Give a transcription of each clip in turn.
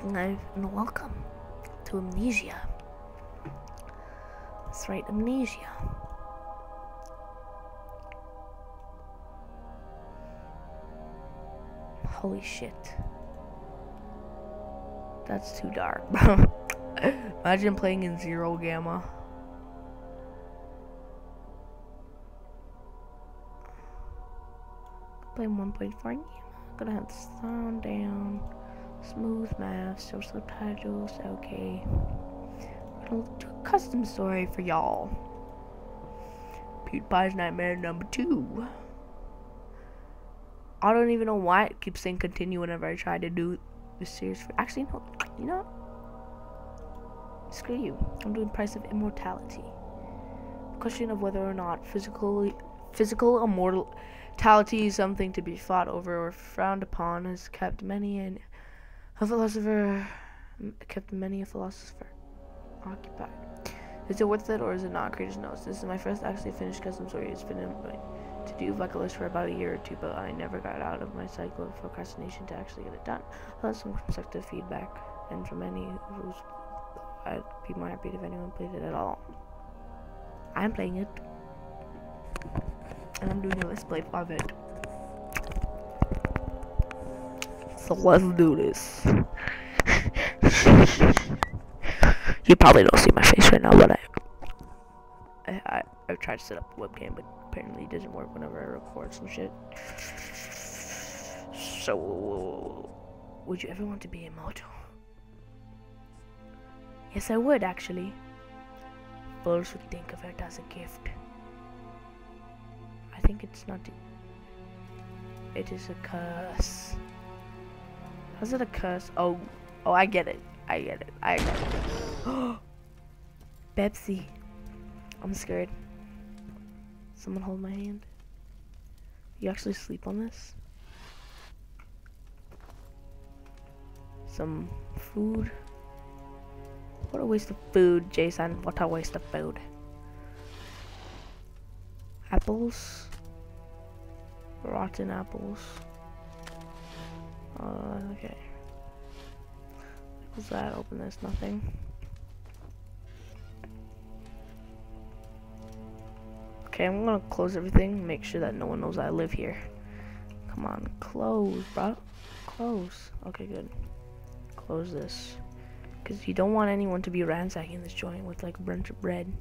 Hello and welcome to Amnesia. That's right, Amnesia. Holy shit. That's too dark, bro. Imagine playing in 0 gamma. Playing 1.4 gamma. Gonna have the sound down. Smooth math, show subtitles, okay. Gonna do a custom story for y'all. PewDiePie's Nightmare number 2. I don't even know why it keeps saying continue whenever I try to do this series. Actually, no, you know what? Screw you. I'm doing Price of Immortality. The question of whether or not physical immortality is something to be fought over or frowned upon has kept many a philosopher occupied. Is it worth it or is it not? Creators knows. This is my first actually finished custom story. It's been in my to-do bucket list for about a year or two, but I never got out of my cycle of procrastination to actually get it done. I got some constructive feedback, and from any who's I'd be more happy if anyone played it at all. I'm playing it, and I'm doing a let's play of it. So let's do this. You probably don't see my face right now, but I've tried to set up the webcam, but apparently it doesn't work whenever I record some shit. So, would you ever want to be immortal? Yes, I would, actually. Fools would think of it as a gift. I think it's not. It is a curse. How's it a curse? Oh, I get it. I get it. Pepsi. I'm scared. Someone hold my hand. You actually sleep on this? Some food. What a waste of food, Jason. What a waste of food. Apples. Rotten apples. Okay. What's that? Open this. Nothing. Okay, I'm gonna close everything. Make sure that no one knows I live here. Come on, close, bro. Close. Okay, good. Close this. Because you don't want anyone to be ransacking this joint with like a bunch of bread.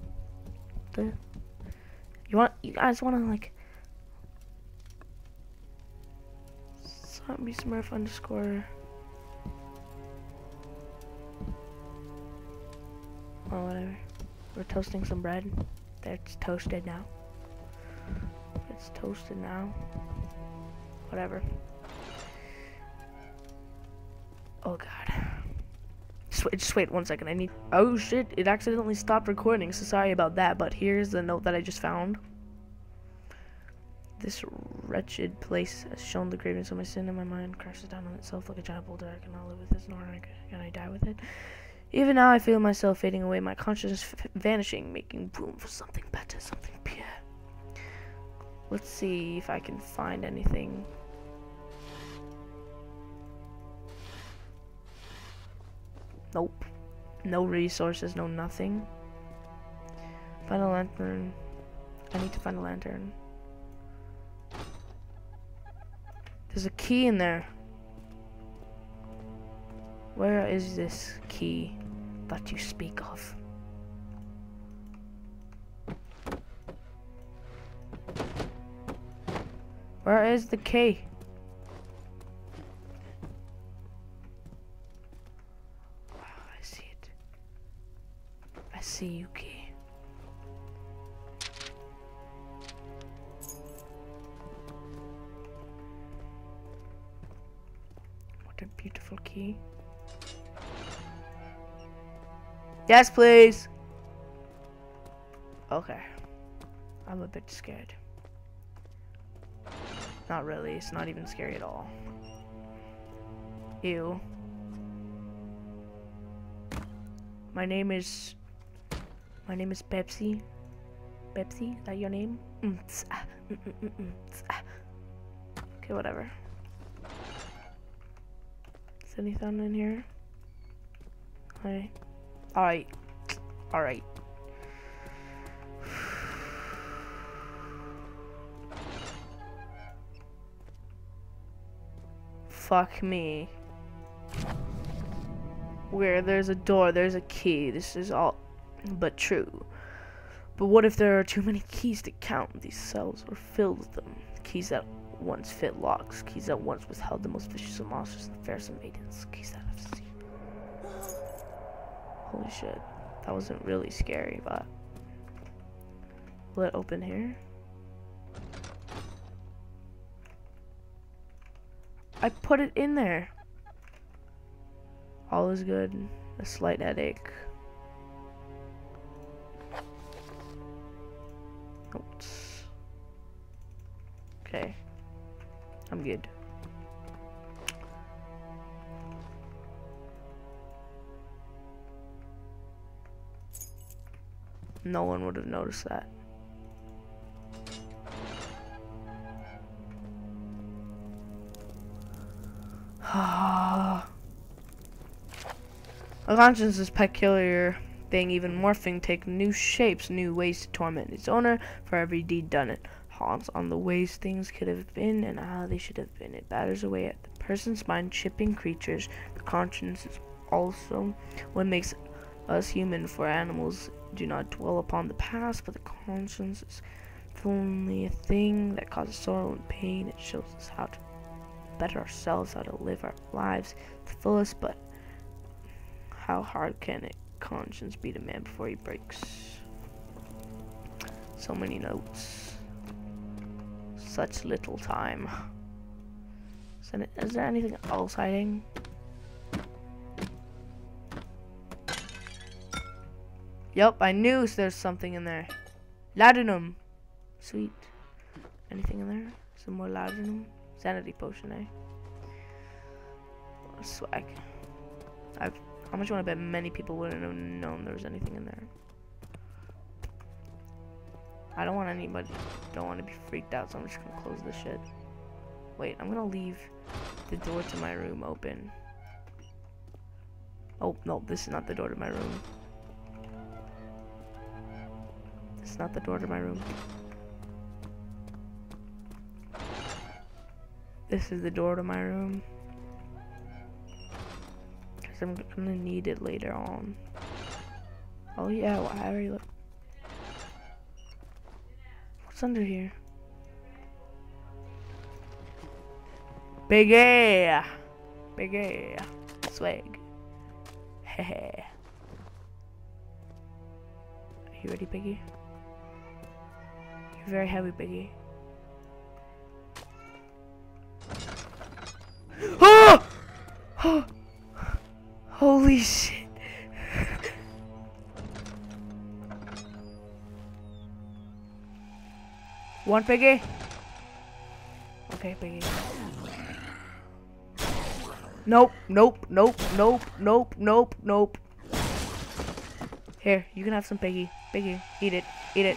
You guys wanna like Zombie Smurf underscore. Oh, whatever. We're toasting some bread. It's toasted now. It's toasted now. Whatever. Oh god. Just wait 1 second. I need. Oh shit! It accidentally stopped recording. So sorry about that. But here's the note that I just found. This wretched place has shown the greatness of my sin, and my mind crashes down on itself like a giant boulder. I cannot live with this, nor can I die with it. Even now, I feel myself fading away, my consciousness vanishing, making room for something better, something pure. Let's see if I can find anything. Nope. No resources, no nothing. Find a lantern. I need to find a lantern. There's a key in there. Where is this key that you speak of? Where is the key? Wow, I see it. I see you, key. What a beautiful key. Yes, please. Okay. I'm a bit scared. Not really. It's not even scary at all. Ew. My name is Pepsi. Pepsi? Is that your name? Okay, whatever. Is anything in here? Alright. Alright. Alright. Fuck me. Where there's a door, there's a key. This is all but true. But what if there are too many keys to count? These cells are filled with them. Keys that once fit locks. Keys that once withheld the most vicious of monsters and the fairest of maidens. Keys that have seen. Holy shit. That wasn't really scary, but... Will it open here? I put it in there. All is good. A slight headache. Notes. Okay. I'm good. No one would have noticed that. A conscience is peculiar thing, even morphing, take new shapes, new ways to torment its owner for every deed done. It haunts on the ways things could have been and how they should have been. It batters away at the person's mind, chipping creatures. The conscience is also what makes us human, for animals do not dwell upon the past, but the conscience is only a thing that causes sorrow and pain. It shows us how to better ourselves, how to live our lives to the fullest, but how hard can a conscience beat a man before he breaks? So many notes. Such little time. Is there anything else hiding? Yup, I knew there's something in there. Laudanum. Sweet. Anything in there? Some more laudanum? Sanity potion, eh? Oh, swag. How much you want to bet many people wouldn't have known there was anything in there? I don't want to be freaked out, so I'm just gonna close this shit. Wait, I'm gonna leave the door to my room open. Oh, no, this is not the door to my room. This is not the door to my room. This is the door to my room. I'm gonna need it later on. Oh yeah, well, I already look. What's under here? Big A! Big A! Swag. Hehe. Are you ready, Biggie? You're very heavy, Biggie. Oh! Oh! Holy shit. One Piggy? Okay, Piggy. Nope, nope, nope, nope, nope, nope, nope. Here, you can have some Piggy. Piggy, eat it, eat it,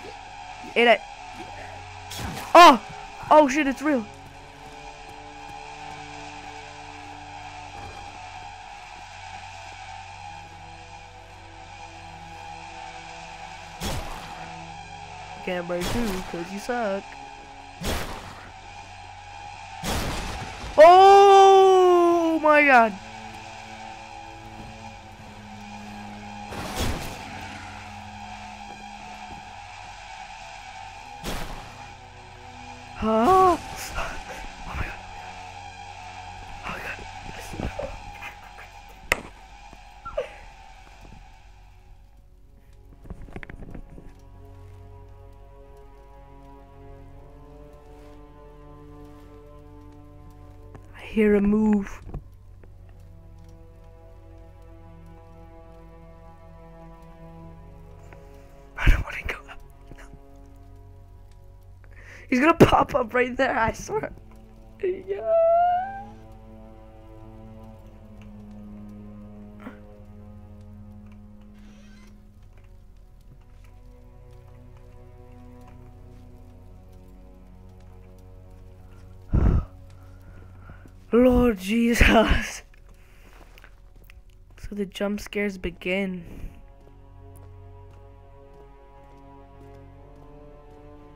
eat it. Oh! Oh shit, it's real. Can't break you because you suck. Oh my god. Huh? Oh my god. Oh my god. Hear a move. I don't want to go up. No. He's gonna pop up right there, I swear. Yeah. Lord Jesus. So where the jump scares begin.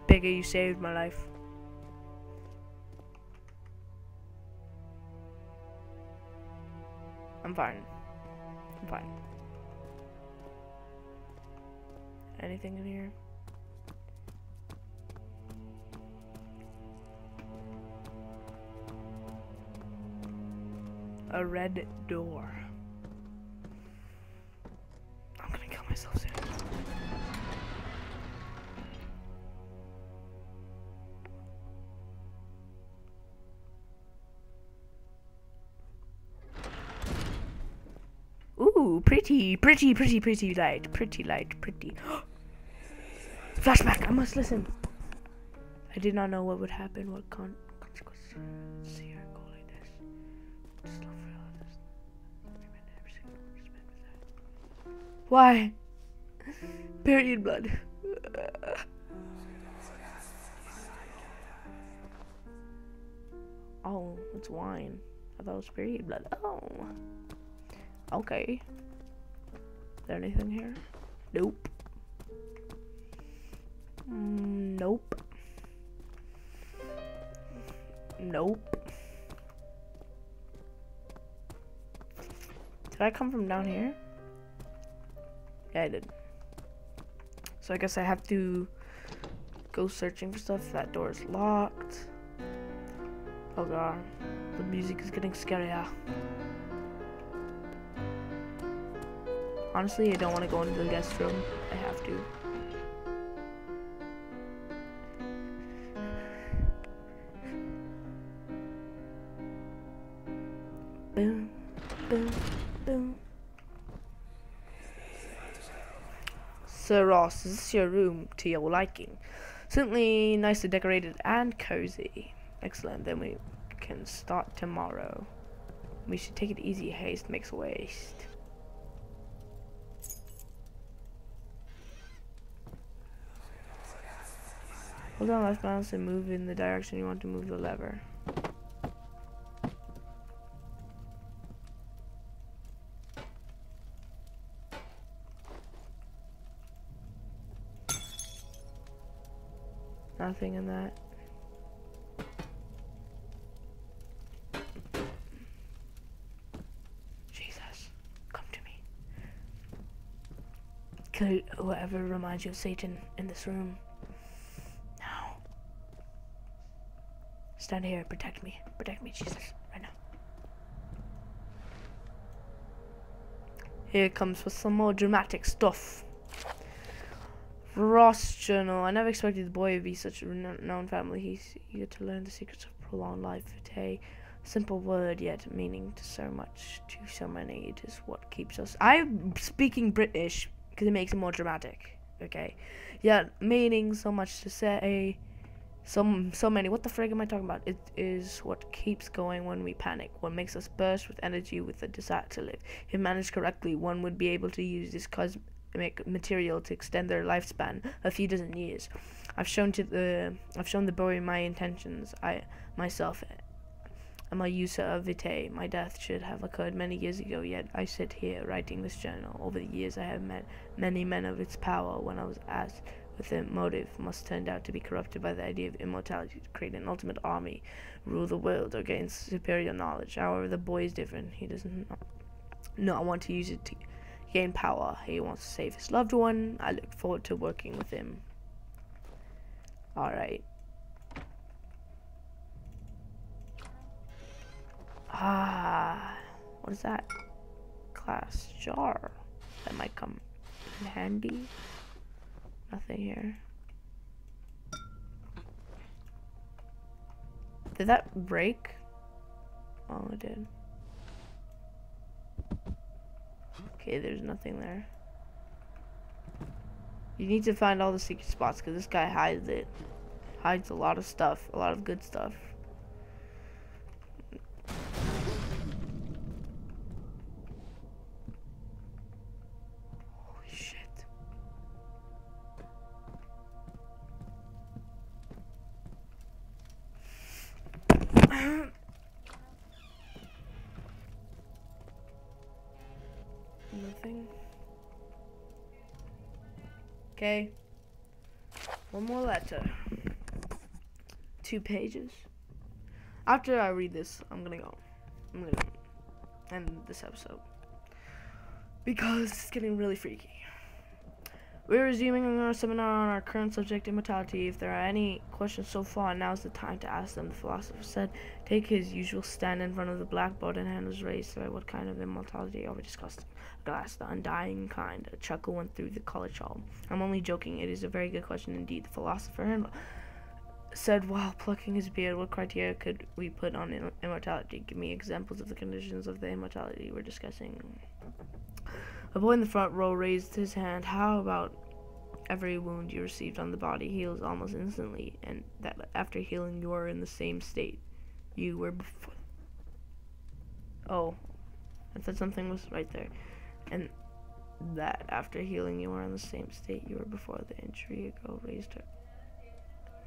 Bigger, you saved my life. I'm fine. I'm fine. Anything in here? A red door. I'm gonna kill myself soon. Ooh, pretty light, pretty light, pretty. Flashback, I must listen. I did not know what would happen, what consequences. Let's see her go like this. Just love for all this. Why? Period blood. Oh, it's wine. I thought it was period blood. Oh. Okay. Is there anything here? Nope. Nope. Nope. Did I come from down here? Yeah, I did. So I guess I have to go searching for stuff. That door is locked. Oh god. The music is getting scarier. Honestly, I don't want to go into the guest room. I have to. Boom, boom, boom. Sir Ross, is this your room to your liking? Certainly nicely decorated and cozy. Excellent, then we can start tomorrow. We should take it easy. Haste makes waste. Hold down left mouse and move in the direction you want to move the lever. Nothing in that. Jesus, come to me. Kill whoever reminds you of Satan in this room. Now. Stand here, protect me, Jesus, right now. Here it comes with some more dramatic stuff. Ross journal. I never expected the boy to be such a renowned family. He's eager to learn the secrets of prolonged life. A simple word, yet meaning to so much, to so many. It is what keeps us. I'm speaking British because it makes it more dramatic. Okay, yet meaning so much to say. So many. What the frig am I talking about? It is what keeps going when we panic. What makes us burst with energy, with a desire to live. If managed correctly, one would be able to use this cosmic material to extend their lifespan a few dozen years. I've shown the boy my intentions. I myself am a user of vitae. My death should have occurred many years ago, yet I sit here writing this journal. Over the years I have met many men of its power. When I was asked with the motive, must turned out to be corrupted by the idea of immortality to create an ultimate army, rule the world, or gain superior knowledge. However, the boy is different. He doesn't not want to use it to gain power. He wants to save his loved one. I look forward to working with him. Alright. What is that? Glass jar. That might come in handy. Nothing here. Did that break? Oh, it did. Okay, there's nothing there. You need to find all the secret spots because this guy hides it. Hides a lot of stuff, a lot of good stuff. Holy shit. Okay. One more letter. 2 pages. After I read this, I'm gonna end this episode. Because it's getting really freaky. We're resuming our seminar on our current subject, immortality. If there are any questions so far, now's the time to ask them. The philosopher said, take his usual stand in front of the blackboard and hand was raised. What kind of immortality are we discussing? A glass, the undying kind. A chuckle went through the college hall. I'm only joking. It is a very good question indeed. The philosopher said while plucking his beard, what criteria could we put on immortality? Give me examples of the conditions of the immortality we're discussing. A boy in the front row raised his hand. How about every wound you received on the body heals almost instantly, and that after healing you are in the same state you were before? Oh, I thought something was right there. And that after healing you are in the same state you were before the injury. A girl raised her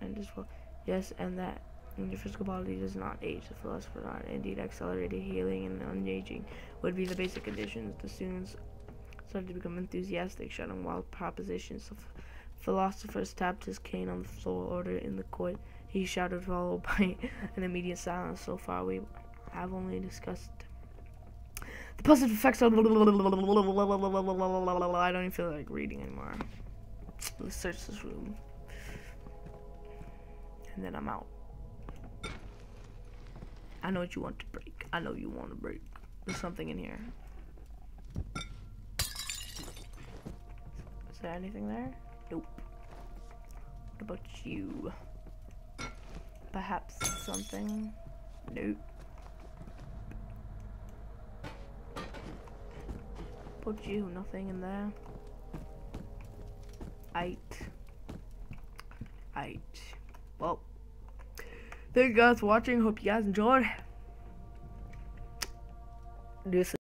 and as well. Yes, and that your physical body does not age. The philosopher not indeed accelerated healing and unaging would be the basic conditions. The students started to become enthusiastic, shouting wild propositions. The philosopher tapped his cane on the floor, order in the court. He shouted, followed by an immediate silence. So far, we have only discussed the positive effects of. I don't even feel like reading anymore. Let's search this room, and then I'm out. I know what you want to break. I know you want to break. There's something in here. Is there anything there? Nope. What about you? Perhaps something? Nope. What about you? Nothing in there. Aight. Well, thank you guys for watching. Hope you guys enjoyed. This